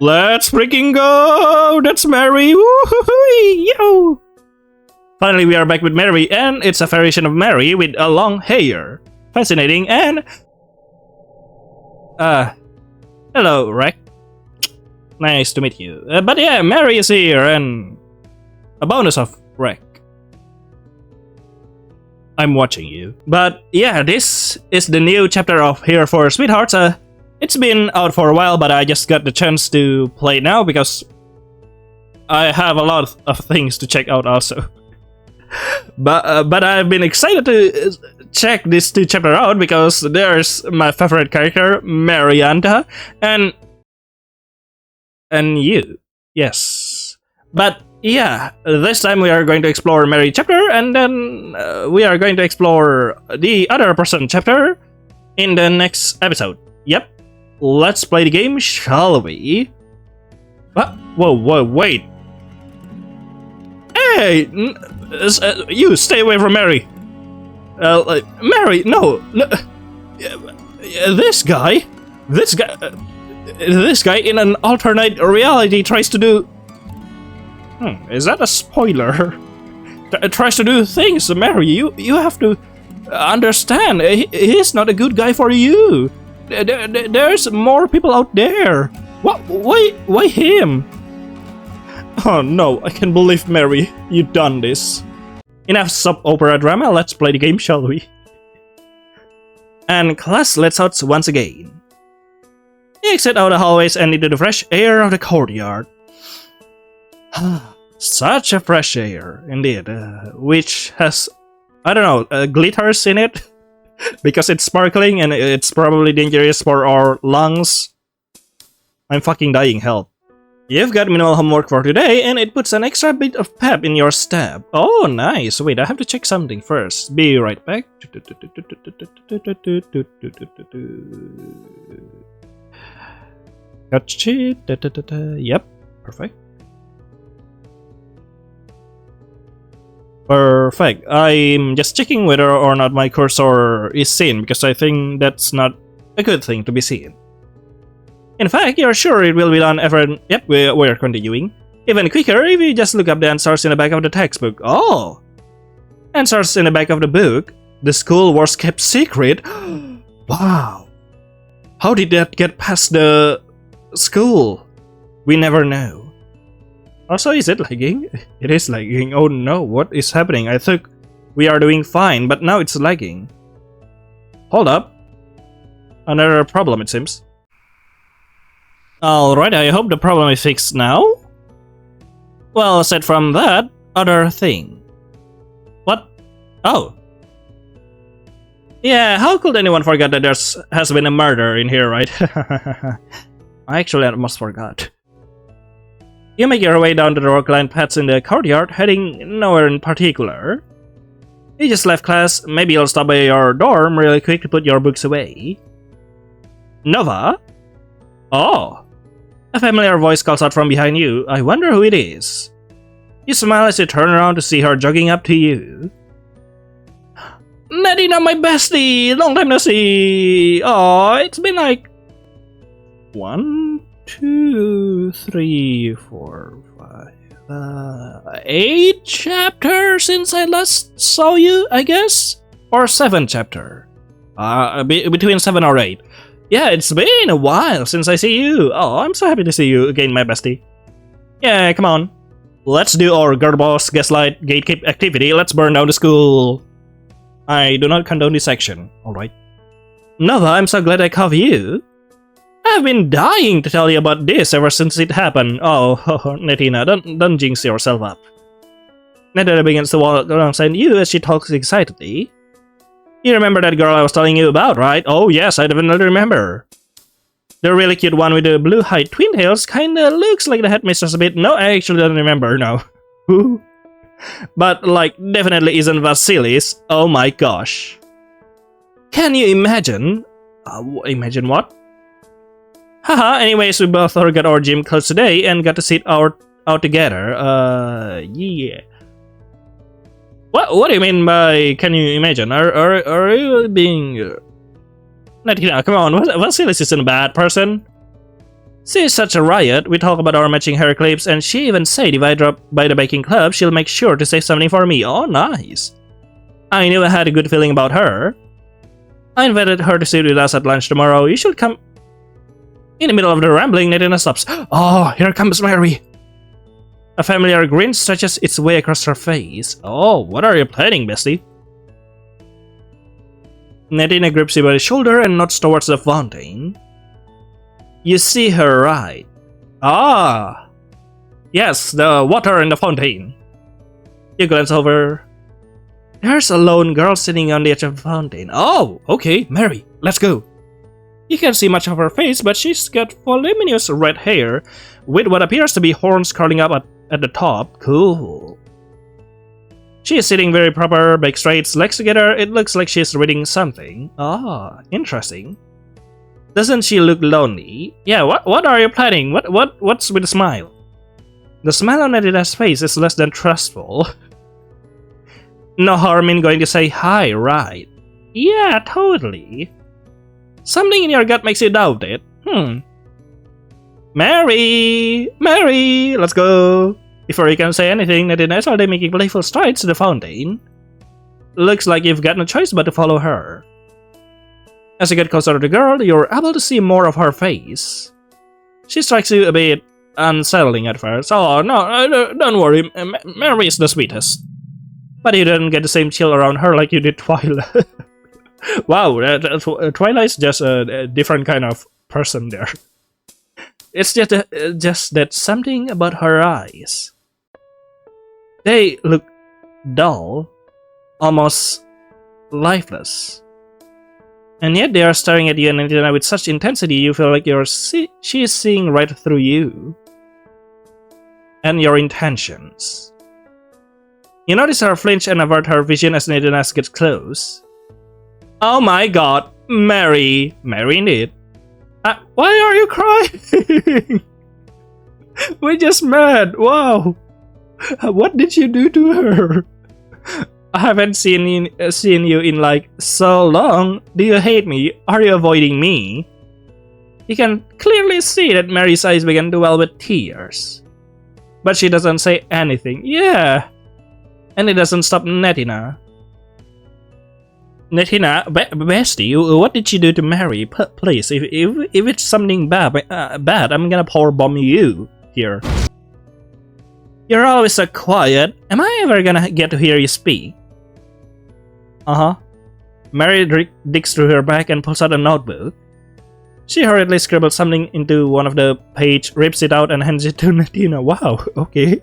Let's freaking go! That's Mary! Woohoo! Yo! Finally, we are back with Mary, and it's a variation of Mary with a long hair. Fascinating, and... hello, Rec. Nice to meet you. But yeah, Mary is here, and... a bonus of Rec. I'm watching you. But yeah, this is the new chapter of Here for Sweethearts. It's been out for a while, but I just got the chance to play now because I have a lot of things to check out also. But I've been excited to check this 2 chapter out because there's my favorite character, MARY-ANTA, and you. Yes. But yeah, this time we are going to explore Mary chapter, and then we are going to explore the other person chapter in the next episode. Yep. Let's play the game, shall we? Whoa, wait. Hey! You stay away from Mary! Mary, no! This guy in an alternate reality tries to do... is that a spoiler? Tries to do things, Mary. You have to understand. He's not a good guy for you. There's more people out there. What? Why him? Oh no, I can't believe, Mary, you done this. Enough soap opera drama, let's play the game, shall we? And class lets out once again. We exit out the hallways and into the fresh air of the courtyard. Such a fresh air, indeed, which has, I don't know, glitters in it. Because it's sparkling and it's probably dangerous for our lungs. I'm fucking dying, help. You've got minimal homework for today and it puts an extra bit of pep in your step. Oh, nice. Wait, I have to check something first. Be right back. Gotcha. Yep, perfect. Perfect. I'm just checking whether or not my cursor is seen because I think that's not a good thing to be seen. In fact, you're sure it will be done ever... Yep, we're continuing. Even quicker if you just look up the answers in the back of the textbook. Oh! Answers in the back of the book? The school was kept secret? Wow! How did that get past the... school? We never know. Also, is it lagging? It is lagging. Oh no, what is happening? I thought we are doing fine, but now it's lagging. Hold up. Another problem, it seems. Alright, I hope the problem is fixed now. Well, aside from that, other thing. What? Oh. Yeah, how could anyone forget that there has been a murder in here, right? I actually almost forgot. You make your way down to the rock-lined paths in the courtyard, heading nowhere in particular. You just left class, maybe you'll stop by your dorm really quick to put your books away. Nova? Oh. A familiar voice calls out from behind you. I wonder who it is. You smile as you turn around to see her jogging up to you. Nettina, my bestie! Long time no see! Oh, it's been like... 1, 2, 3, 4, 5, 8 chapters since I last saw you, I guess? Or 7 chapter? Between 7 or 8. Yeah, it's been a while since I see you. Oh, I'm so happy to see you again, my bestie. Yeah, come on. Let's do our girl boss, gaslight, gatekeep activity. Let's burn down the school. I do not condone this action. Alright. Nova, I'm so glad I caught you. I've been dying to tell you about this ever since it happened. Oh, Nettina, don't jinx yourself up. Nettina begins to walk alongside you as she talks excitedly. You remember that girl I was telling you about, right? Oh yes, I definitely remember. The really cute one with the blue-eyed twin tails kinda looks like the headmistress a bit. No, I actually don't remember, no. But, like, definitely isn't Vasilis. Oh my gosh. Can you imagine? Imagine what? Haha, anyways, we both got our gym clothes today and got to sit out together. Yeah. What do you mean by can you imagine? Are you being... Nettina, come on, Vasilis isn't a bad person. She's such a riot. We talk about our matching hair clips, and she even said if I drop by the baking club, she'll make sure to save something for me. Oh, nice. I knew I had a good feeling about her. I invited her to sit with us at lunch tomorrow. You should come. In the middle of the rambling, Nettina stops. Oh, here comes Mary. A familiar grin stretches its way across her face. Oh, what are you planning, bestie? Nettina grips you by the shoulder and nods towards the fountain. You see her right. Ah! Yes, the water in the fountain. You glance over. There's a lone girl sitting on the edge of the fountain. Oh, okay, Mary, let's go. You can't see much of her face, but she's got voluminous red hair with what appears to be horns curling up at the top. Cool. She is sitting very proper, back straight, legs together. It looks like she's reading something. Ah, interesting. Doesn't she look lonely? Yeah, what are you planning? What's with the smile? The smile on Nettina's face is less than trustful. No harm in going to say hi, right? Yeah, totally. Something in your gut makes you doubt it. Mary! Mary! Let's go! Before you can say anything, Nettina is already making playful strides to the fountain. Looks like you've got no choice but to follow her. As you get closer to the girl, you're able to see more of her face. She strikes you a bit unsettling at first. Oh, no, don't worry, Mary is the sweetest. But you don't get the same chill around her like you did Twilight. Wow, Twilight's just a different kind of person there. It's just that something about her eyes. They look dull, almost lifeless. And yet they are staring at you and with such intensity you feel like she is seeing right through you. And your intentions. You notice her flinch and avert her vision as Nettina gets close. Oh my god, Mary. Mary indeed. Why are you crying? We just met. Wow. What did you do to her? I haven't seen you in like so long. Do you hate me? Are you avoiding me? You can clearly see that Mary's eyes begin to well with tears. But she doesn't say anything. Yeah. And it doesn't stop Nettina. Nettina, bestie, what did you do to Mary? Please, if it's something bad, I'm gonna power bomb you here. You're always so quiet. Am I ever gonna get to hear you speak? Mary digs through her bag and pulls out a notebook. She hurriedly scribbles something into one of the pages, rips it out, and hands it to Nettina. Wow, okay.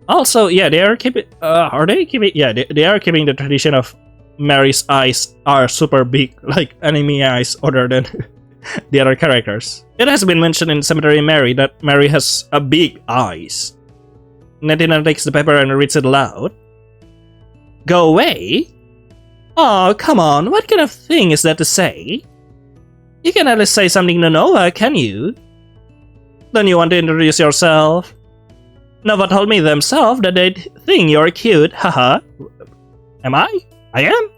Also, yeah, they are keeping. Are they keeping? Yeah, they are keeping the tradition of Mary's eyes are super big, like anime eyes, other than the other characters. It has been mentioned in Cemetery Mary that Mary has a big eyes. Nettina takes the paper and reads it aloud. Go away? Oh, come on, what kind of thing is that to say? You can at least say something to Nova, can you? Don't you want to introduce yourself? Nova told me themselves that they think you're cute, haha. Am I? I am?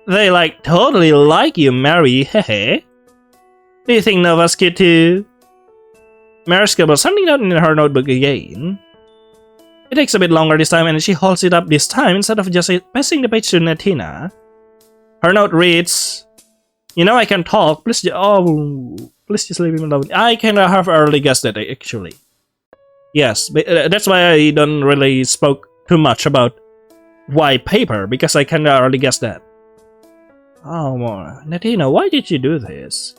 They totally like you, Mary, hehe. Do you think Nova's cute too? Mary scribbles something down in her notebook again. It takes a bit longer this time and she holds it up this time instead of just passing the page to Nettina. Her note reads, you know I can talk, please just leave him alone. I kinda have early guessed that actually. Yes, but that's why I don't really spoke too much about why paper, because I kinda already guessed that. Oh, Nettina, why did you do this?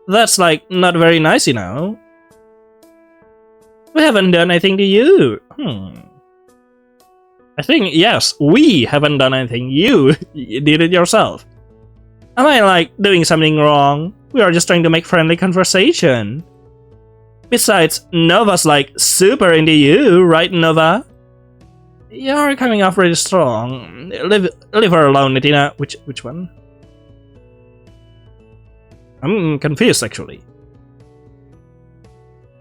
That's not very nice, you know. We haven't done anything to you. I think, yes, we haven't done anything. You did it yourself. Am I doing something wrong? We are just trying to make friendly conversation. Besides, Nova's super into you, right, Nova? You're coming off really strong. Leave her alone, Nettina. Which one? I'm confused, actually.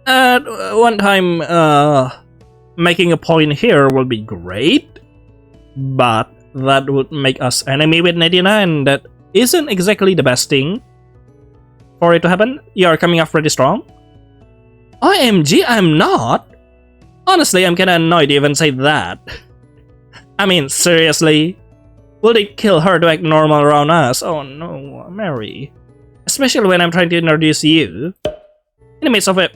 At one time, making a point here will be great, but that would make us enemy with Nettina, and that isn't exactly the best thing. for it to happen? You're coming off pretty strong. OMG, I'm not. Honestly, I'm kinda annoyed you even say that. I mean, seriously? Will it kill her to act normal around us? Oh no, Mary. Especially when I'm trying to introduce you. In the midst of it.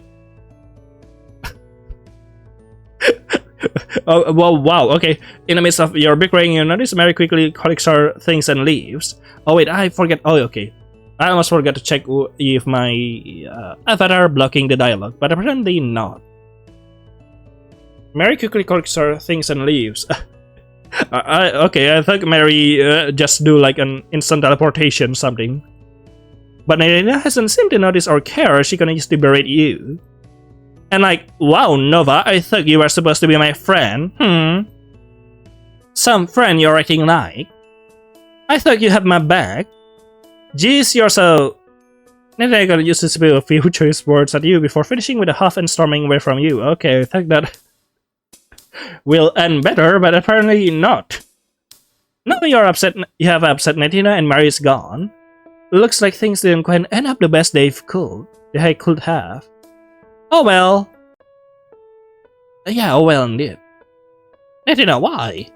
Oh, wow, okay. In the midst of your bickering, you notice Mary quickly collects her things and leaves. Oh wait, I forget. Oh, okay. I almost forgot to check if my avatar blocking the dialogue, but apparently not. Mary quickly collects her things and leaves. Okay, I thought Mary just do like an instant teleportation something. But Nettina hasn't seemed to notice or care. She gonna just berate you. And like, wow, Nova, I thought you were supposed to be my friend. Some friend you're acting like. I thought you had my back. Jeez, you're so... Nettina gonna use to spill a few choice words at you before finishing with a huff and storming away from you. Okay, I think that will end better, but apparently not. Now you're upset. You have upset Nettina and Mary's gone. Looks like things didn't quite end up the best they could have. Oh well. Yeah, oh well indeed. Nettina, why?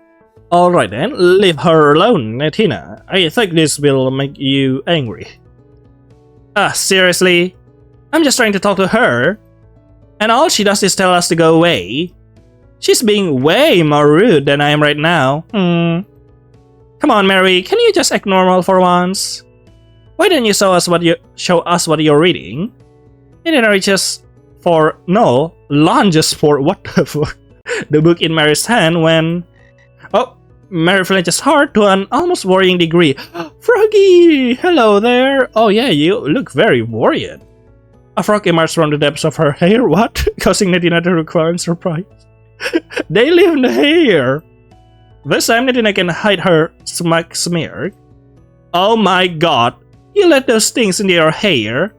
Alright then, leave her alone, Nettina. I think this will make you angry. Seriously? I'm just trying to talk to her. And all she does is tell us to go away. She's being way more rude than I am right now. Come on, Mary, can you just act normal for once? Why didn't you show us what you're reading? Nettina reaches for lunges for what the fuck? The book in Mary's hand when Mary flinches hard to an almost worrying degree. Froggy! Hello there! Oh yeah, you look very worried. A frog emerged from the depths of her hair, what? Causing Nettina to recoil in surprise. They live in the hair! This time Nettina can hide her smug smirk. Oh my god, you let those things into your hair?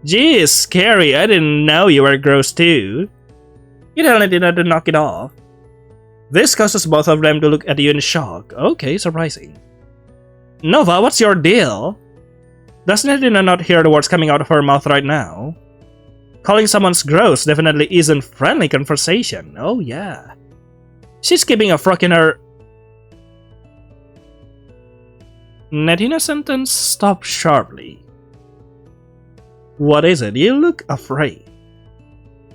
Geez, scary, I didn't know you were gross too. You tell Nettina to knock it off. This causes both of them to look at you in shock. Okay, surprising. Nova, what's your deal? Does Nettina not hear the words coming out of her mouth right now? Calling someone's gross definitely isn't friendly conversation. Oh yeah. She's keeping a frog in her... Nettina's sentence stopped sharply. What is it? You look afraid.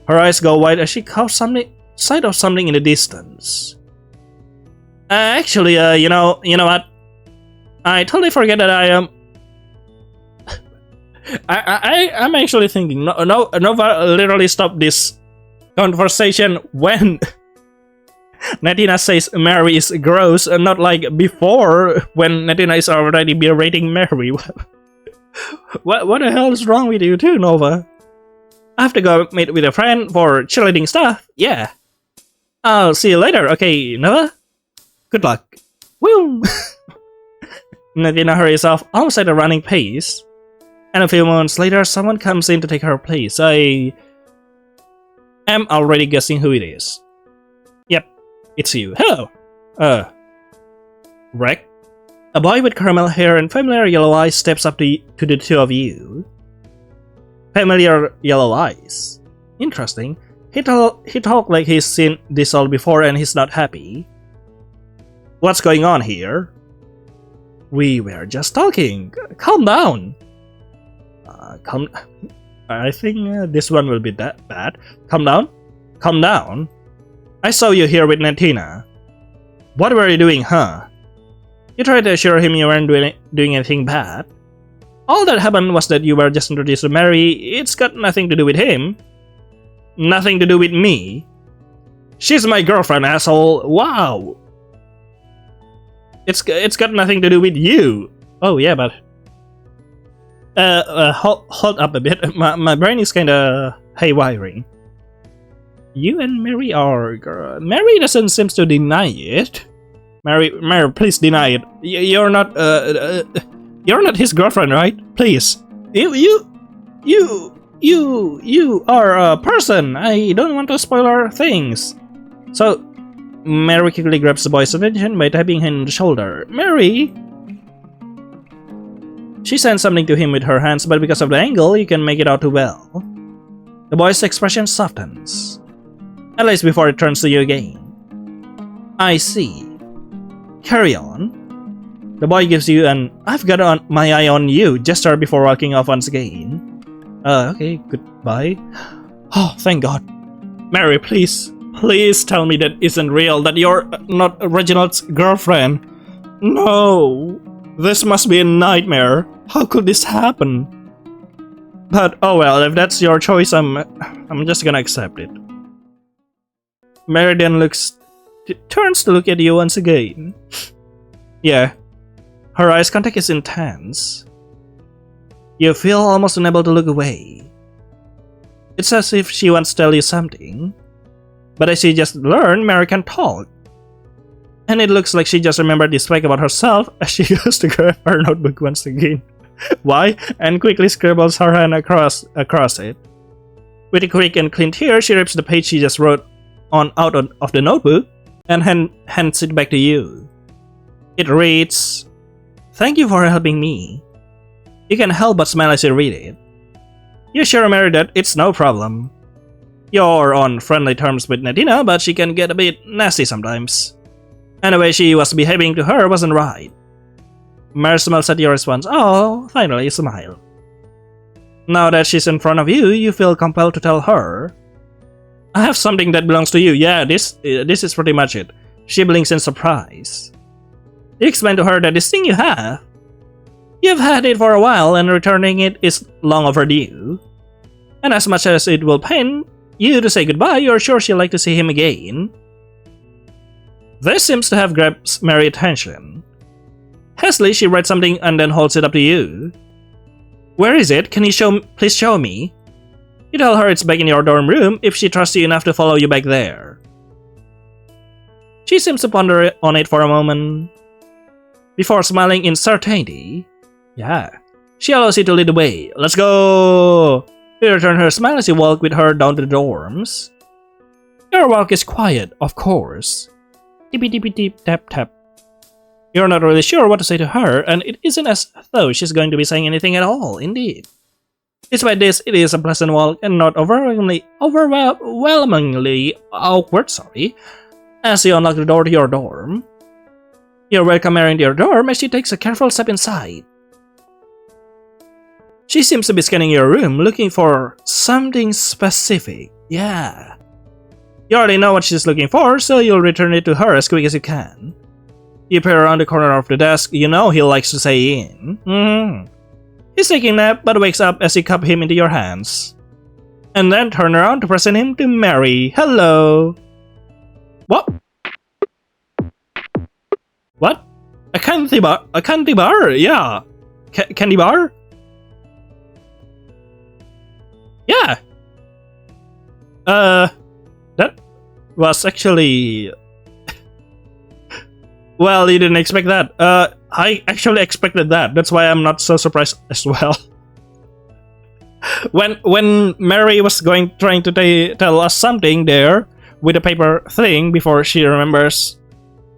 Her eyes go wide as she caught sight of something in the distance. Actually, you know what? I totally forget that I am... I'm actually thinking, Nova literally stopped this conversation when Nettina says Mary is gross, and not like before when Nettina is already berating Mary. What the hell is wrong with you too, Nova? I have to go meet with a friend for cheerleading stuff. Yeah. I'll see you later, okay, Nova? Good luck. Woo! Nettina hurries off, almost at a running pace. And a few moments later, someone comes in to take her place. I am already guessing who it is. Yep, it's you. Hello! Reg? A boy with caramel hair and familiar yellow eyes steps up to the two of you. Familiar yellow eyes. Interesting. He talked like he's seen this all before and he's not happy. What's going on here? We were just talking. Calm down. I think this one will be that bad. Calm down. Calm down. I saw you here with Nettina. What were you doing, huh? You tried to assure him you weren't doing anything bad. All that happened was that you were just introduced to Mary. It's got nothing to do with him. Nothing to do with me. She's my girlfriend, asshole. Wow. It's got nothing to do with you. Oh yeah, but hold up a bit. My brain is kinda haywiring. You and Mary are... Mary doesn't seem to deny it. Mary, please deny it. You're not his girlfriend, right? Please. You are a person. I don't want to spoil our things. So, Mary quickly grabs the boy's attention by tapping him on the shoulder. Mary? She sends something to him with her hands, but because of the angle, you can make it out too well. The boy's expression softens, at least before it turns to you again. I see. Carry on. The boy gives you an "I've got my eye on you" gesture before walking off once again. Okay, goodbye. Oh, thank God. Mary, please tell me that isn't real, that you're not Reginald's girlfriend. No, this must be a nightmare. How could this happen? But oh well, if that's your choice, I'm just gonna accept it. Mary then turns to look at you once again. Yeah, her eyes contact is intense. You feel almost unable to look away. It's as if she wants to tell you something, but as she just learned, Mary can talk. And it looks like she just remembered this fact about herself as she goes to grab her notebook once again. Why? And quickly scribbles her hand across it. With a quick and clean tear, she rips the page she just wrote out of the notebook and hands it back to you. It reads, "Thank you for helping me." You can help but smile as you read it. You assure Mary that it's no problem. You're on friendly terms with Nettina, but she can get a bit nasty sometimes. And the way she was behaving to her wasn't right. Mary smiles at your response. Oh, finally you smile. Now that she's in front of you, you feel compelled to tell her. I have something that belongs to you. Yeah, this is pretty much it. She blinks in surprise. You explain to her that this thing you've had it for a while and returning it is long overdue. And as much as it will pain you to say goodbye, you're sure she'll like to see him again. This seems to have grabbed Mary's attention. Hastily, she writes something and then holds it up to you. Where is it? Can you please show me? You tell her it's back in your dorm room if she trusts you enough to follow you back there. She seems to ponder on it for a moment, before smiling in certainty. Yeah, she allows you to lead the way. Let's go! You return her smile as you walk with her down to the dorms. Your walk is quiet, of course. Tippy tippy tip tap tap. You're not really sure what to say to her, and it isn't as though she's going to be saying anything at all, indeed. Despite this, it is a pleasant walk and not overwhelmingly awkward, as you unlock the door to your dorm. You welcome Mary into your dorm as she takes a careful step inside. She seems to be scanning your room, looking for something specific. Yeah. You already know what she's looking for, so you'll return it to her as quick as you can. You peer around the corner of the desk. You know he likes to stay in. He's taking a nap, but wakes up as you cup him into your hands. And then turn around to present him to Mary. Hello. What? What? A candy bar? A candy bar? Yeah. Candy bar? Yeah. That was actually... Well, you didn't expect that. I actually expected that. That's why I'm not so surprised as well. when Mary was trying to tell us something there with a paper thing before she remembers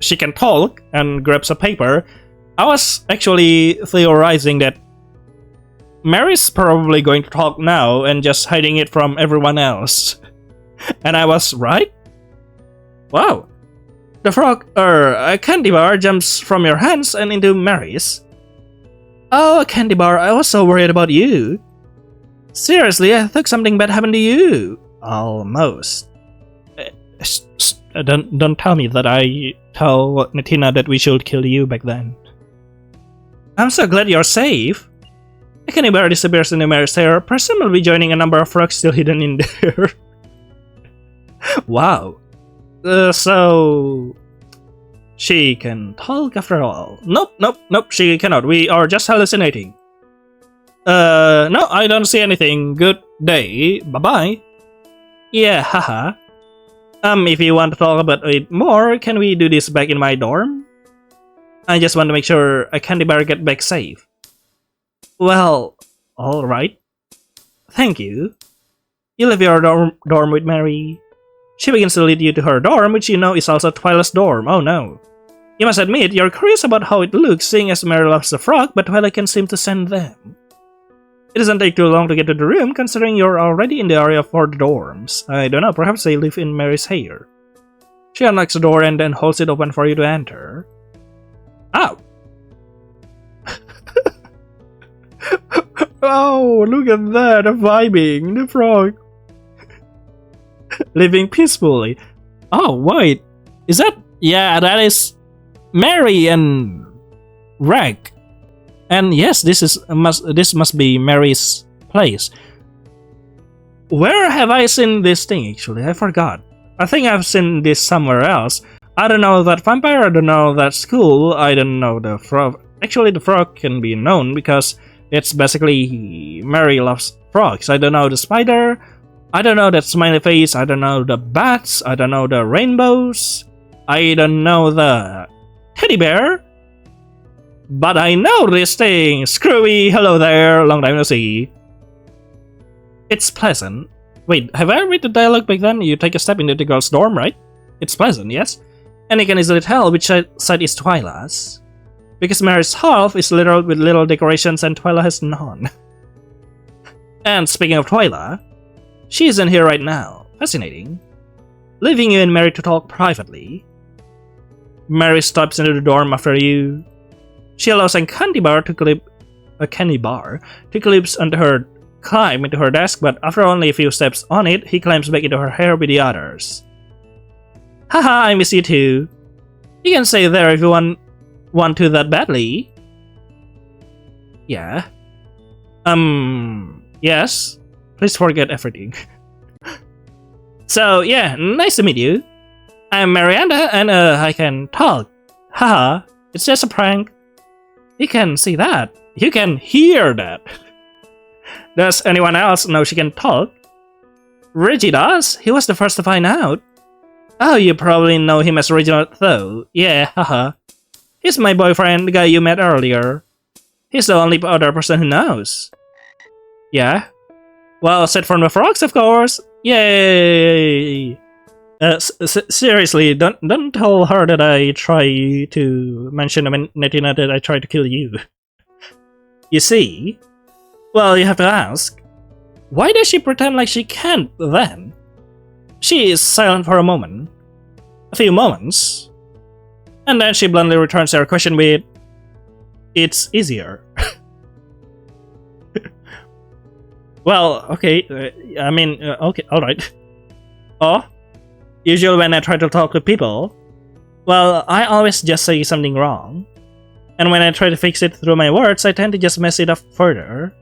she can talk and grabs a paper, I was actually theorizing that Mary's probably going to talk now and just hiding it from everyone else. And I was right? Wow. The frog, a candy bar jumps from your hands and into Mary's. Oh, a candy bar, I was so worried about you. Seriously, I thought something bad happened to you. Almost. Don't tell me that I told Nettina that we should kill you back then. I'm so glad you're safe. A candy bar disappears into Mary's hair, presumably joining a number of frogs still hidden in there. Wow. So... She can talk after all. Nope, she cannot. We are just hallucinating. No, I don't see anything. Good day. Bye-bye. Yeah, haha. If you want to talk about it more, can we do this back in my dorm? I just want to make sure a candy bar get back safe. Well, alright. Thank you. You leave your dorm with Mary. She begins to lead you to her dorm, which you know is also Twyla's dorm. Oh no. You must admit, you're curious about how it looks, seeing as Mary loves the frog, but Twilight can seem to send them. It doesn't take too long to get to the room, considering you're already in the area for the dorms. I don't know, perhaps they live in Mary's hair. She unlocks the door and then holds it open for you to enter. Ow! Oh, look at that, vibing, the frog. Living peacefully. Oh, wait. Is that... Yeah, that is Mary and Reg. And yes, this must be Mary's place. Where have I seen this thing, actually? I forgot. I think I've seen this somewhere else. I don't know that vampire, I don't know that school, I don't know the frog. Actually, the frog can be known because it's basically Mary loves frogs. I don't know the spider, I don't know that smiley face, I don't know the bats, I don't know the rainbows, I don't know the teddy bear. But I know this thing. Screwy, hello there, long time no see. It's pleasant. Wait, have I read the dialogue back then? You take a step into the girl's dorm, right? It's pleasant, yes? And you can easily tell which side is Twyla's. Because Mary's half is littered with little decorations and Twyla has none. And speaking of Twyla, she isn't here right now. Fascinating. Leaving you and Mary to talk privately. Mary steps into the dorm after you. She allows a candy bar to climb into her desk, but after only a few steps on it, he climbs back into her hair with the others. Haha, I miss you too. You can stay there if you want to that badly. Yeah. Yes. Please forget everything. So, yeah, nice to meet you. I'm MARY-ANTA and I can talk. Haha, it's just a prank. You can see that. You can hear that. Does anyone else know she can talk? Reggie does. He was the first to find out. Oh, you probably know him as Reginald though. Yeah, haha. He's my boyfriend, the guy you met earlier. He's the only other person who knows. Yeah? Well, aside from the frogs, of course. Yay! Seriously, don't tell her that I try to mention Nettina that I tried to kill you. You see? Well, you have to ask. Why does she pretend like she can't then? She is silent for a few moments, and then she bluntly returns her question with, "It's easier." Well, okay, okay, alright. Oh? Usually when I try to talk to people, well, I always just say something wrong. And when I try to fix it through my words, I tend to just mess it up further.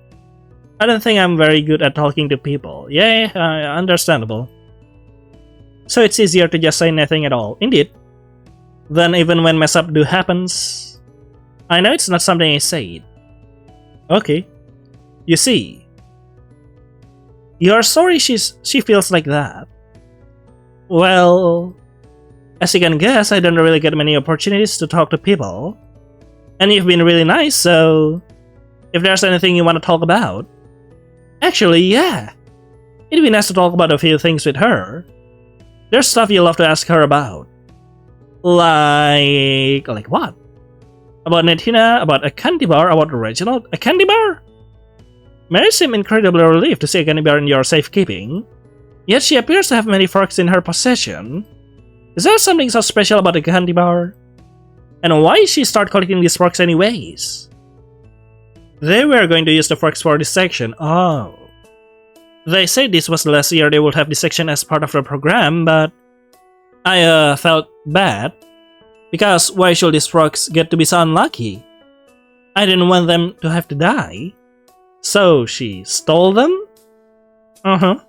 I don't think I'm very good at talking to people. Yeah, understandable. So it's easier to just say nothing at all. Indeed. Then even when mess up do happens, I know it's not something I said. Okay. You see. You're sorry she feels like that. Well, as you can guess, I don't really get many opportunities to talk to people. And you've been really nice, so if there's anything you want to talk about. Actually, yeah. It'd be nice to talk about a few things with her. There's stuff you love to ask her about. Like what? About Nettina, about a candy bar, about Reginald? A candy bar? Mary seemed incredibly relieved to see a candy bar in your safekeeping. Yet she appears to have many frogs in her possession. Is there something so special about a candy bar? And why did she start collecting these frogs anyways? They were going to use the frogs for this section. Oh. They said this was the last year they would have this section as part of the program, but I felt bad. Because why should these frogs get to be so unlucky? I didn't want them to have to die. So she stole them? Uh-huh.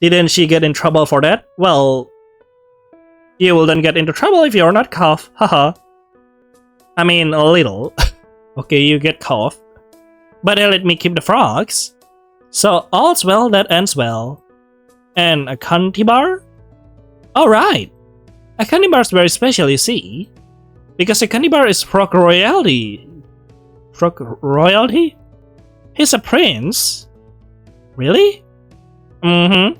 Didn't she get in trouble for that? Well, you will then get into trouble if you're not caught. Haha. I mean, a little. Okay, you get caught. But they let me keep the frogs. So all's well that ends well. And a candy bar? Alright. A candy bar is very special, you see. Because a candy bar is frog royalty. Frog royalty? He's a prince. Really? Mm-hmm.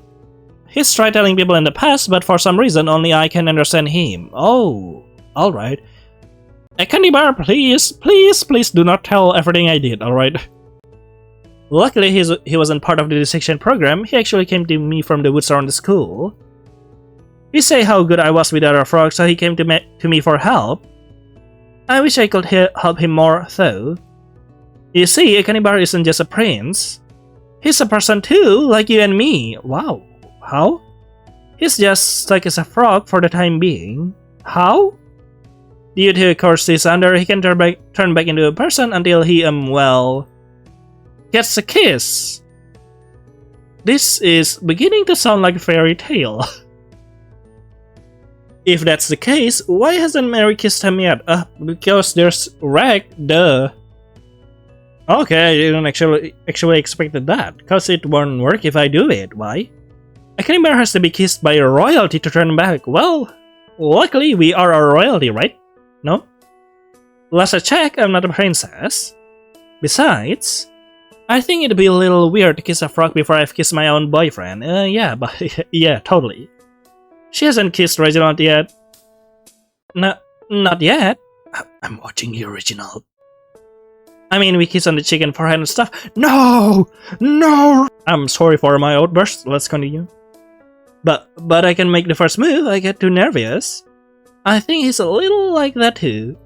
He's tried telling people in the past, but for some reason only I can understand him. Oh. Alright. Candy bar, please do not tell everything I did, alright? Luckily, he wasn't part of the dissection program. He actually came to me from the woods around the school. He said how good I was with other frogs, so he came to me for help. I wish I could help him more, though. You see, a Bar isn't just a prince. He's a person too, like you and me. Wow. How? He's just stuck as a frog for the time being. How? Due to a curse he's under, he can turn back into a person until he, well, gets a kiss. This is beginning to sound like a fairy tale. If that's the case, why hasn't Mary kissed him yet? Because there's Reg, duh. Okay, I didn't actually expected that, cause it won't work if I do it. Why? A Candy Bar has to be kissed by royalty to turn back. Well, luckily we are a royalty, right? No? Last I check, I'm not a princess. Besides, I think it'd be a little weird to kiss a frog before I've kissed my own boyfriend. Yeah, but yeah, totally. She hasn't kissed Reginald yet. Not yet. I'm watching you, Reginald. I mean, we kiss on the cheek and forehead and stuff. No! No! I'm sorry for my outburst. Let's continue. But I can make the first move. I get too nervous. I think he's a little like that too.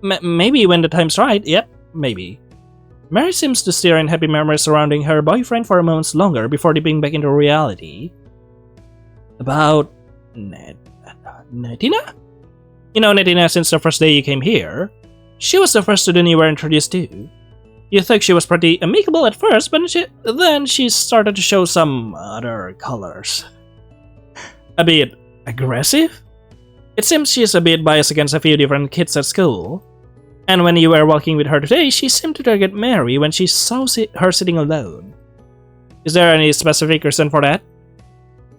Maybe when the time's right. Yep, maybe. Mary seems to stare in happy memories surrounding her boyfriend for a moment longer before dipping back into reality. About Nettina? You know Nettina since the first day you came here. She was the first student you were introduced to. You thought she was pretty amicable at first, but then she started to show some other colors. A bit aggressive? It seems she's a bit biased against a few different kids at school. And when you were walking with her today, she seemed to target Mary when she saw her sitting alone. Is there any specific reason for that?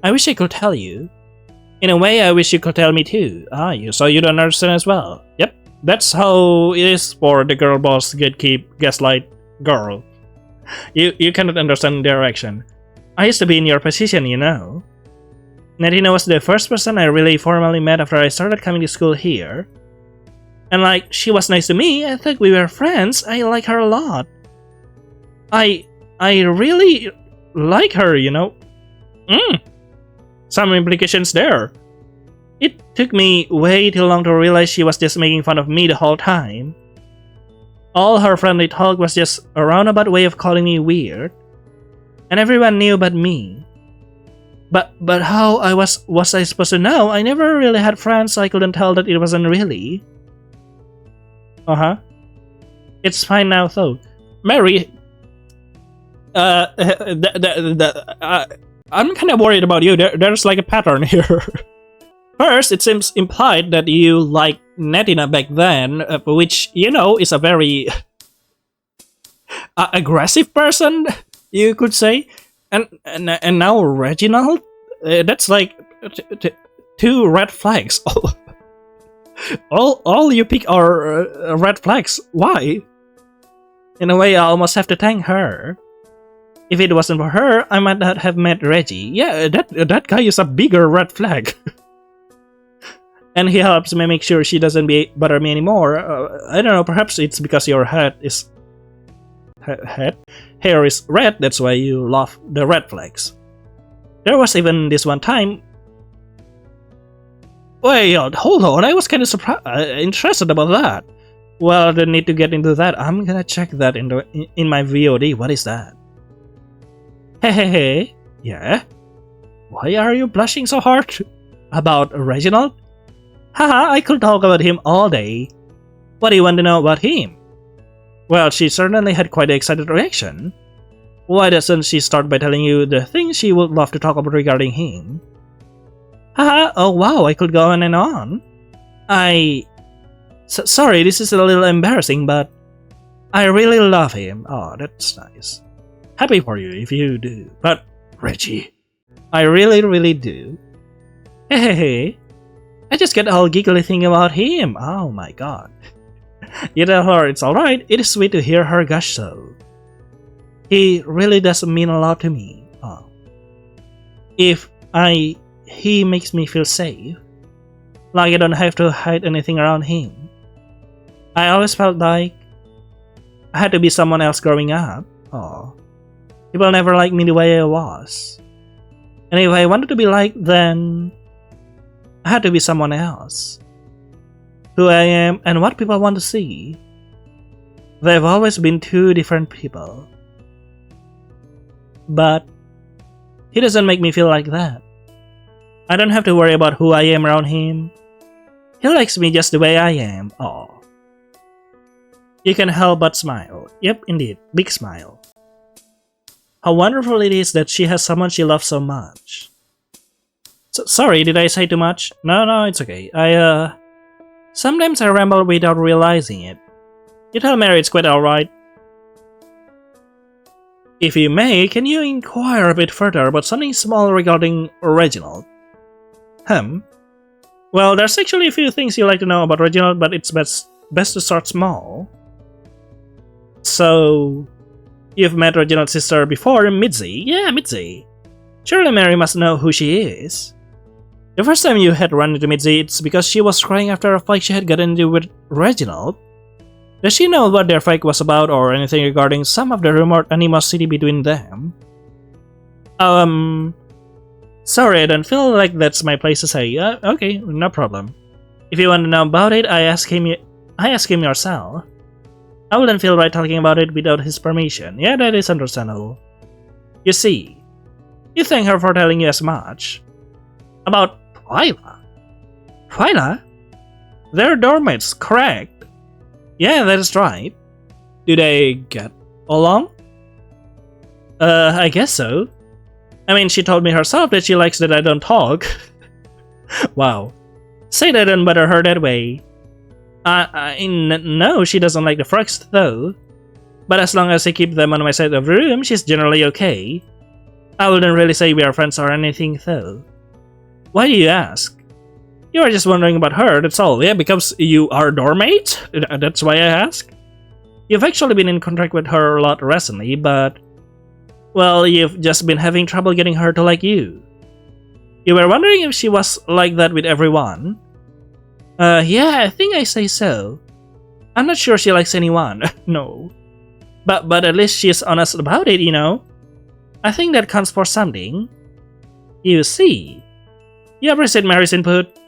I wish I could tell you. In a way, I wish you could tell me too. So you don't understand as well. Yep, that's how it is for the girl boss gatekeep gaslight girl. You cannot understand their action. I used to be in your position, you know. Nettina was the first person I really formally met after I started coming to school here. And like, she was nice to me. I think we were friends. I like her a lot. I really like her, you know. Some implications there. It took me way too long to realize she was just making fun of me the whole time. All her friendly talk was just a roundabout way of calling me weird. And everyone knew but me. But how was I supposed to know? I never really had friends, so I couldn't tell that it wasn't really. It's fine now though. Mary, I'm kind of worried about you. There's like a pattern here. First, it seems implied that you liked Nettina back then, which, you know, is a very aggressive person, you could say. And now Reginald? That's like two red flags. All you pick are red flags. Why? In a way, I almost have to thank her. If it wasn't for her, I might not have met Reggie. Yeah, that guy is a bigger red flag. And he helps me make sure she doesn't bother me anymore. I don't know, perhaps it's because your hair is red, that's why you love the red flags. There was even this one time. Wait, hold on, I was kind of interested about that. Well, I don't need to get into that. I'm gonna check that in my VOD. What is that? Hey. Yeah? Why are you blushing so hard? About Reginald? Haha, I could talk about him all day. What do you want to know about him? Well, she certainly had quite an excited reaction. Why doesn't she start by telling you the things she would love to talk about regarding him? Haha, oh wow, I could go on and on. Sorry, this is a little embarrassing, but I really love him. Oh, that's nice. Happy for you if you do. But, Reggie, I really do. Hey. I just get all giggly thinking about him. Oh my god. You tell her it's alright. It is sweet to hear her gush so. He really does mean a lot to me. Oh. He makes me feel safe. Like I don't have to hide anything around him. I always felt like I had to be someone else growing up. Oh, people never liked me the way I was. And if I wanted to be liked, then I had to be someone else. Who I am and what people want to see. They've always been two different people. But he doesn't make me feel like that. I don't have to worry about who I am around him. He likes me just the way I am. Aw. You can help but smile. Yep, indeed. Big smile. How wonderful it is that she has someone she loves so much. Sorry, did I say too much? No, it's okay. Sometimes I ramble without realizing it. You tell Mary it's quite alright. If you may, can you inquire a bit further about something small regarding Reginald? Well, there's actually a few things you like to know about Reginald, but it's best to start small. So, you've met Reginald's sister before, Mitzi? Yeah, Mitzi. Surely Mary must know who she is. The first time you had run into Mitzi, it's because she was crying after a fight she had gotten into with Reginald. Does she know what their fight was about or anything regarding some of the rumored animosity between them? Sorry, I don't feel like that's my place to say. Okay, no problem. If you want to know about it, I ask him yourself. I wouldn't feel right talking about it without his permission. Yeah, that is understandable. You see, you thank her for telling you as much. About Twyla? Twyla? They're dormmates, correct? Yeah, that is right. Do they get along? I guess so. I mean, she told me herself that she likes that I don't talk. Wow. Say that and bother her that way. No, she doesn't like the frogs though. But as long as I keep them on my side of the room, she's generally okay. I wouldn't really say we are friends or anything though. Why do you ask? You are just wondering about her, that's all. Yeah, because you are dormmates? That's why I ask? You've actually been in contact with her a lot recently, but... well, you've just been having trouble getting her to like you. You were wondering if she was like that with everyone? Yeah, I think I say so. I'm not sure she likes anyone, no. But at least she's honest about it, you know? I think that counts for something. You see. You appreciate Mary's input.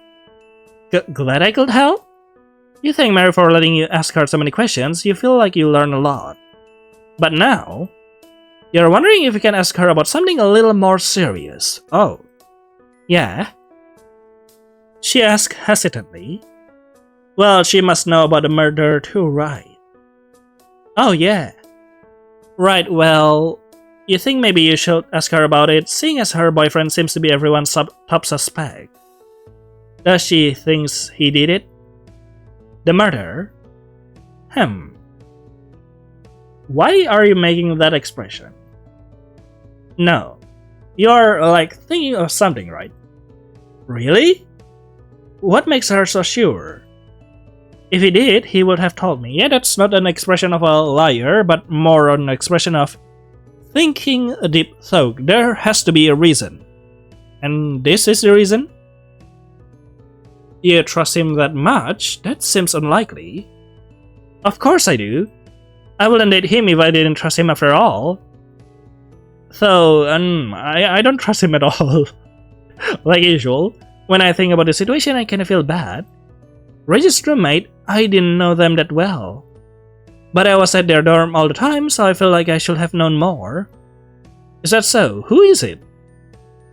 Glad I could help? You thank Mary for letting you ask her so many questions, you feel like you learn a lot. But now, you're wondering if you can ask her about something a little more serious. Oh. Yeah? She asked hesitantly. Well, she must know about the murder too, right? Oh, yeah. Right, well, you think maybe you should ask her about it, seeing as her boyfriend seems to be everyone's top suspect. Does she think he did it? The murder? Why are you making that expression? No. You're, like, thinking of something, right? Really? What makes her so sure? If he did, he would have told me. Yeah, that's not an expression of a liar, but more an expression of thinking a deep thought. There has to be a reason. And this is the reason? You trust him that much? That seems unlikely. Of course I do. I wouldn't date him if I didn't trust him after all. So, I don't trust him at all. Like usual, when I think about the situation, I kinda feel bad. Reggie's roommate, I didn't know them that well. But I was at their dorm all the time, so I feel like I should have known more. Is that so? Who is it?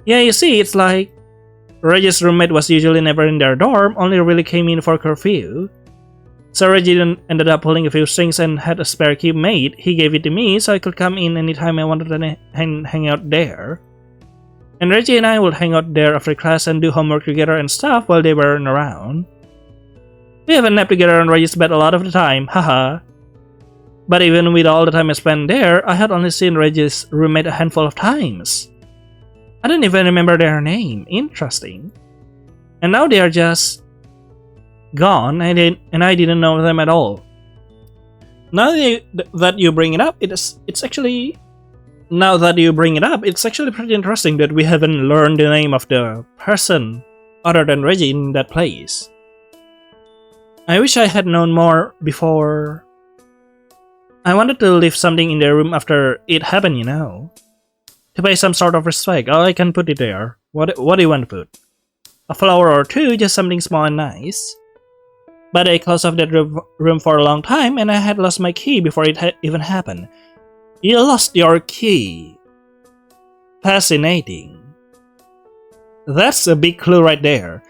Yeah, you see, it's like... Reggie's roommate was usually never in their dorm, only really came in for curfew. So Reggie ended up pulling a few strings and had a spare key made. He gave it to me so I could come in anytime I wanted to hang out there. And Reggie and I would hang out there after class and do homework together and stuff while they weren't around. We have a nap together on Reggie's bed a lot of the time, haha. But even with all the time I spent there, I had only seen Reggie's roommate a handful of times. I don't even remember their name. Interesting. And now they are just gone, and I didn't know them at all. Now that you bring it up, it's actually pretty interesting that we haven't learned the name of the person other than Reggie in that place. I wish I had known more before. I wanted to leave something in their room after it happened, you know. To pay some sort of respect. Oh, I can put it there. What do you want to put? A flower or two, just something small and nice. But I closed off that room for a long time and I had lost my key before it even happened. You lost your key. Fascinating. That's a big clue right there.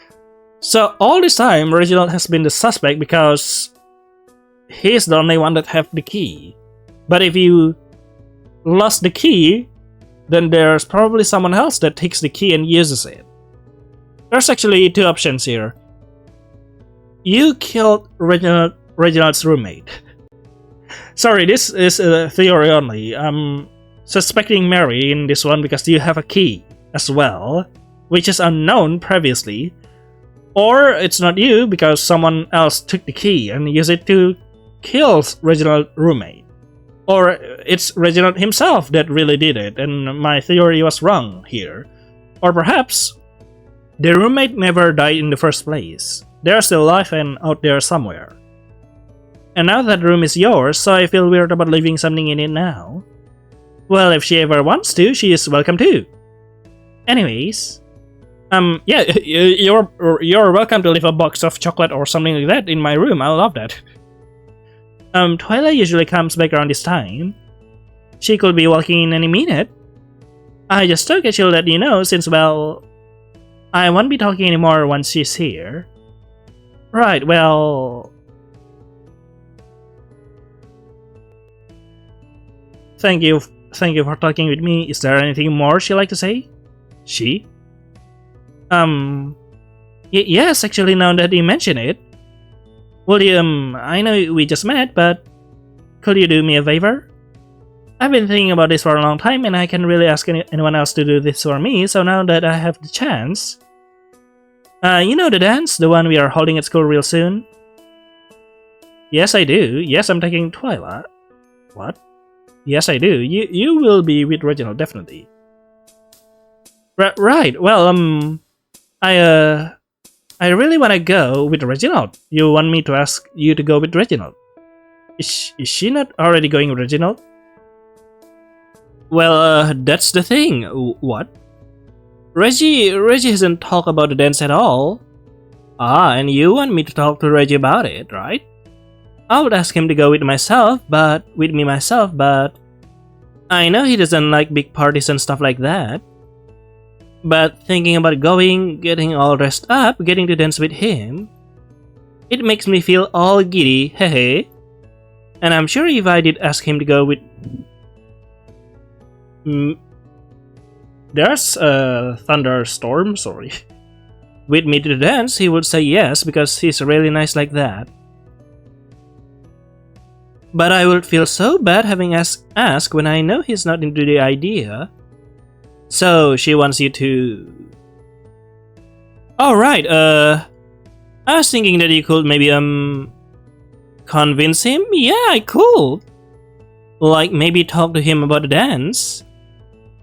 So all this time, Reginald has been the suspect because he's the only one that have the key. But if you lost the key, then there's probably someone else that takes the key and uses it. There's actually two options here. You killed Reginald's roommate. Sorry, this is a theory only. I'm suspecting Mary in this one because you have a key as well, which is unknown previously. Or it's not you because someone else took the key and used it to kill Reginald's roommate. Or it's Reginald himself that really did it and my theory was wrong here. Or perhaps the roommate never died in the first place. They're still alive and out there somewhere. And now that room is yours, so I feel weird about leaving something in it now. Well, if she ever wants to, she is welcome too. Anyways, yeah, you're welcome to leave a box of chocolate or something like that in my room. I love that. Twilight usually comes back around this time. She could be walking in any minute. I just took it, she'll let you know since, well, I won't be talking anymore once she's here. Right, well... Thank you for talking with me. Is there anything more she'd like to say? She? Yes, actually, now that you mention it. Well, I know we just met, but could you do me a favor? I've been thinking about this for a long time, and I can't really ask anyone else to do this for me, so now that I have the chance... you know the dance? The one we are holding at school real soon? Yes, I do. Yes, I'm taking Twilight. What? Yes, I do. You will be with Reginald, definitely. Right. Well, I really want to go with Reginald. You want me to ask you to go with Reginald? Is she not already going with Reginald? Well, that's the thing. What? Reggie hasn't talked about the dance at all. Ah, and you want me to talk to Reggie about it, right? I would ask him to go with me myself, but I know he doesn't like big parties and stuff like that. But thinking about going, getting all dressed up, getting to dance with him, it makes me feel all giddy, hehe. And I'm sure if I did ask him to go with... There's a thunderstorm, sorry. With me to the dance, he would say yes because he's really nice like that. But I would feel so bad having asked when I know he's not into the idea. So she wants you to... Alright, I was thinking that you could maybe, convince him? Yeah, I could. Like, maybe talk to him about the dance.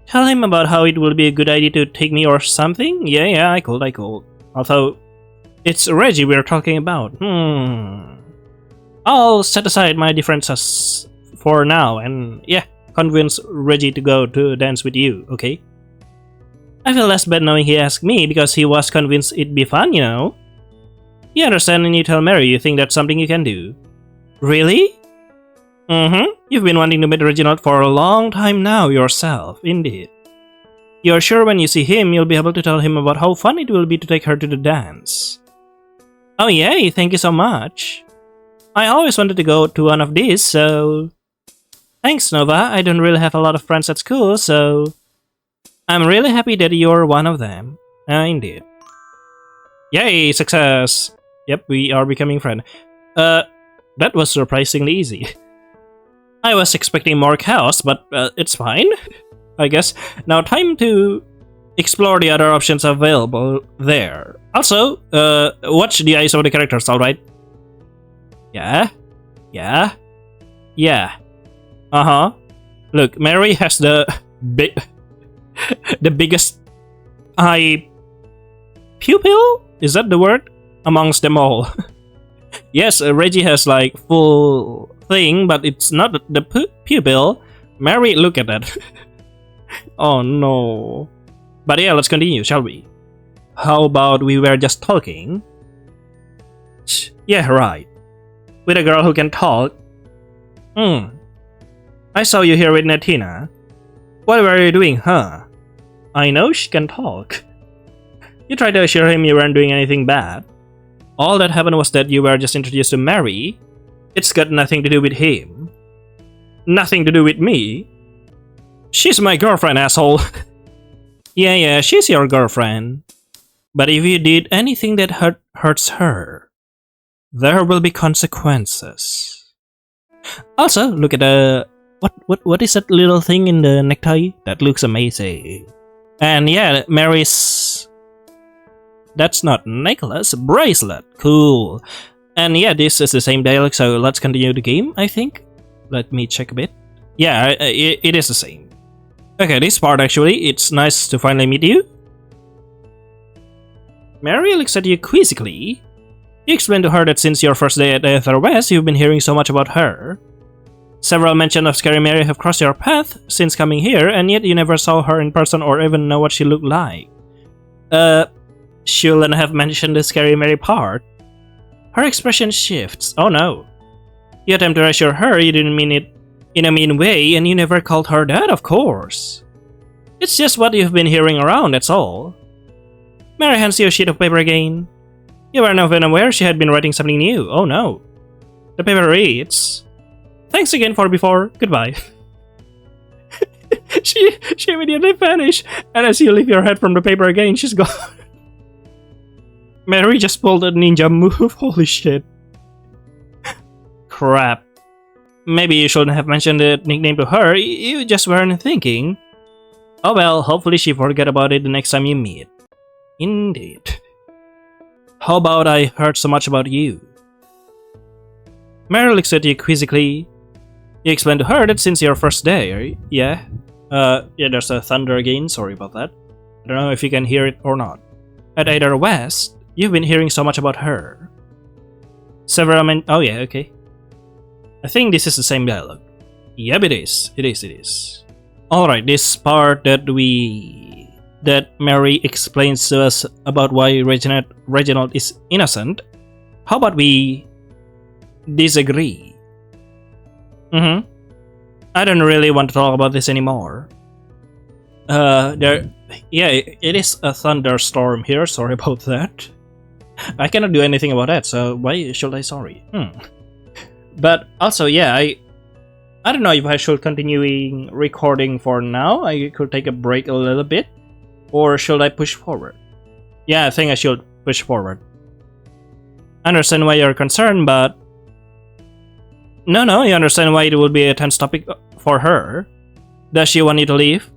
Tell him about how it will be a good idea to take me or something? Yeah, I could. Although, it's Reggie we're talking about. I'll set aside my differences for now and, yeah, convince Reggie to go to dance with you, okay? I feel less bad knowing he asked me because he was convinced it'd be fun, you know? You understand and you tell Mary you think that's something you can do. Really? You've been wanting to meet Reginald for a long time now yourself, indeed. You're sure when you see him, you'll be able to tell him about how fun it will be to take her to the dance. Oh yay, thank you so much. I always wanted to go to one of these, so... Thanks, Nova. I don't really have a lot of friends at school, so... I'm really happy that you're one of them. Indeed. Yay, success! Yep, we are becoming friends. That was surprisingly easy. I was expecting more chaos, but it's fine, I guess. Now time to explore the other options available there. Also, watch the eyes of the characters, alright? Yeah. Look, Mary has the biggest eye pupil? Is that the word? Amongst them all. Yes, Reggie has like full thing, but it's not the pupil. Mary, look at that. Oh no. But yeah, let's continue, shall we? How about we were just talking? Yeah, right. With a girl who can talk. I saw you here with Nettina. What were you doing, huh? I know she can talk. You tried to assure him you weren't doing anything bad. All that happened was that you were just introduced to Mary. It's got nothing to do with him. Nothing to do with me. She's my girlfriend, asshole. Yeah, she's your girlfriend. But if you did anything that hurts her, there will be consequences. Also, look at the... What is that little thing in the necktie? That looks amazing. And yeah, Mary's... That's not necklace, bracelet. Cool. And yeah, this is the same dialogue, so let's continue the game, I think. Let me check a bit. Yeah, it is the same. Okay, this part actually, it's nice to finally meet you. Mary looks at you quizzically. You explain to her that since your first day at Terrorose, you've been hearing so much about her. Several mentions of Scary Mary have crossed your path since coming here, and yet you never saw her in person or even know what she looked like. Shouldn't have mentioned the Scary Mary part. Her expression shifts. Oh no. You attempt to reassure her you didn't mean it in a mean way, and you never called her that, of course. It's just what you've been hearing around, that's all. Mary hands you a sheet of paper again. You were not even aware she had been writing something new. Oh no. The paper reads, "Thanks again for before. Goodbye." she immediately vanished, and as you lift your head from the paper again, she's gone. Mary just pulled a ninja move. Holy shit. Crap. Maybe you shouldn't have mentioned the nickname to her. You just weren't thinking. Oh well, hopefully she forget about it the next time you meet. Indeed. How about I heard so much about you? Mary looks at you quizzically. You explain to her that since your first day, yeah, there's a thunder again, sorry about that. I don't know if you can hear it or not. At either West, you've been hearing so much about her. Oh yeah, okay. I think this is the same dialogue. Yep, it is. Alright, this part that Mary explains to us about why Reginald is innocent. How about we disagree? I don't really want to talk about this anymore. It is a thunderstorm here, sorry about that. I cannot do anything about that, so why should I sorry? But also, yeah, I don't know if I should continue recording for now. I could take a break a little bit. Or should I push forward? Yeah, I think I should push forward. I understand why you're concerned, but... No, I understand why it would be a tense topic for her. Does she want you to leave?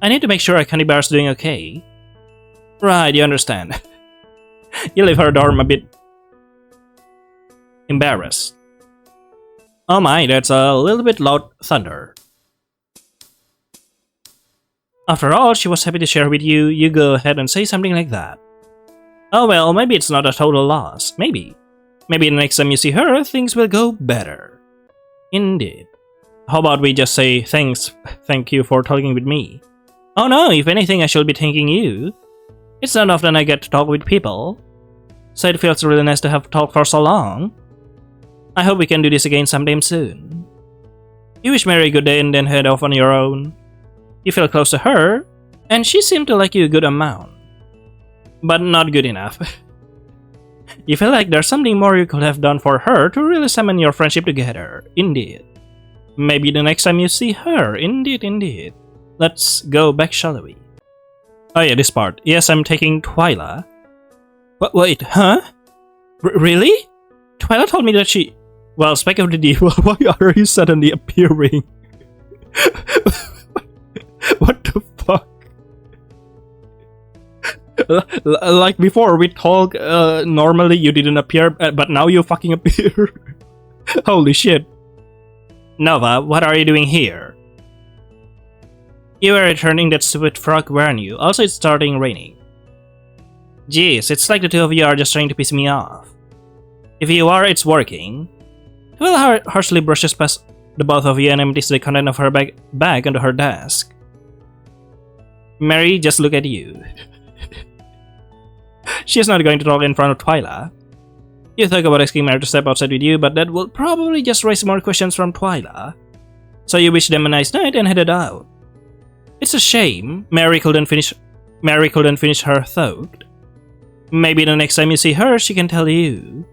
I need to make sure Candy Bar's doing okay. Right, you understand. You leave her dorm a bit embarrassed. Oh my, that's a little bit loud thunder. After all, she was happy to share with you. You go ahead and say something like that. Oh well, maybe it's not a total loss. Maybe the next time you see her, things will go better. Indeed. How about we just say thank you for talking with me. Oh no, if anything I should be thanking you. It's not often I get to talk with people. So it feels really nice to have talked for so long. I hope we can do this again sometime soon. You wish Mary a good day and then head off on your own. You feel close to her, and she seemed to like you a good amount. But not good enough. You feel like there's something more you could have done for her to really summon your friendship together. Indeed. Maybe the next time you see her. Indeed. Let's go back, shall we? Oh yeah, this part. Yes, I'm taking Twyla. Wait, huh? Really? Twyla told me that she... Well, Spec of the Devil, why are you suddenly appearing? What the fuck? Like before, we talk, normally you didn't appear, but now you fucking appear. Holy shit. Nova, what are you doing here? You were returning that stupid frog, weren't you? Also, it's starting raining. Jeez, it's like the two of you are just trying to piss me off. If you are, it's working. Twyla harshly brushes past the both of you and empties the content of her bag onto her desk. Mary, just look at you. She's not going to talk in front of Twyla. You think about asking Mary to step outside with you, but that will probably just raise more questions from Twyla. So you wish them a nice night and headed out. It's a shame Mary couldn't finish her thought. Maybe the next time you see her, she can tell you.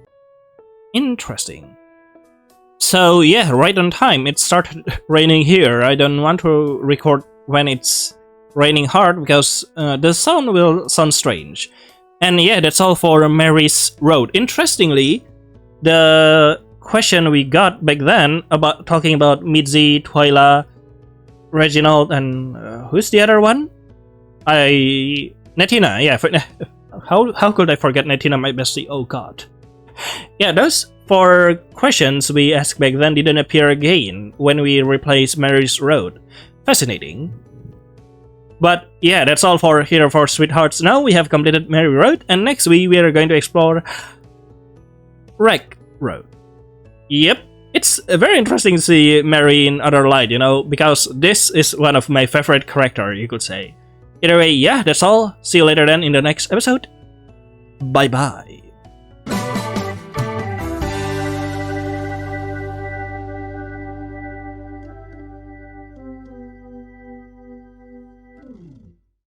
Interesting. So yeah, right on time. It started raining here. I don't want to record when it's raining hard because the sound will sound strange. And yeah, that's all for Mary's Road. Interestingly, the question we got back then about talking about Mitzi, Twyla, Reginald, and who's the other one? Nettina. Yeah, how could I forget Nettina, my bestie? Oh god. Yeah, those 4 questions we asked back then didn't appear again when we replaced Mary's Road. Fascinating. But yeah, that's all for Hero for Sweethearts. Now we have completed Mary Road, and next week we are going to explore Rec Road. Yep, it's very interesting to see Mary in other light, because this is one of my favorite characters, you could say. Either way, yeah, that's all. See you later then in the next episode. Bye bye.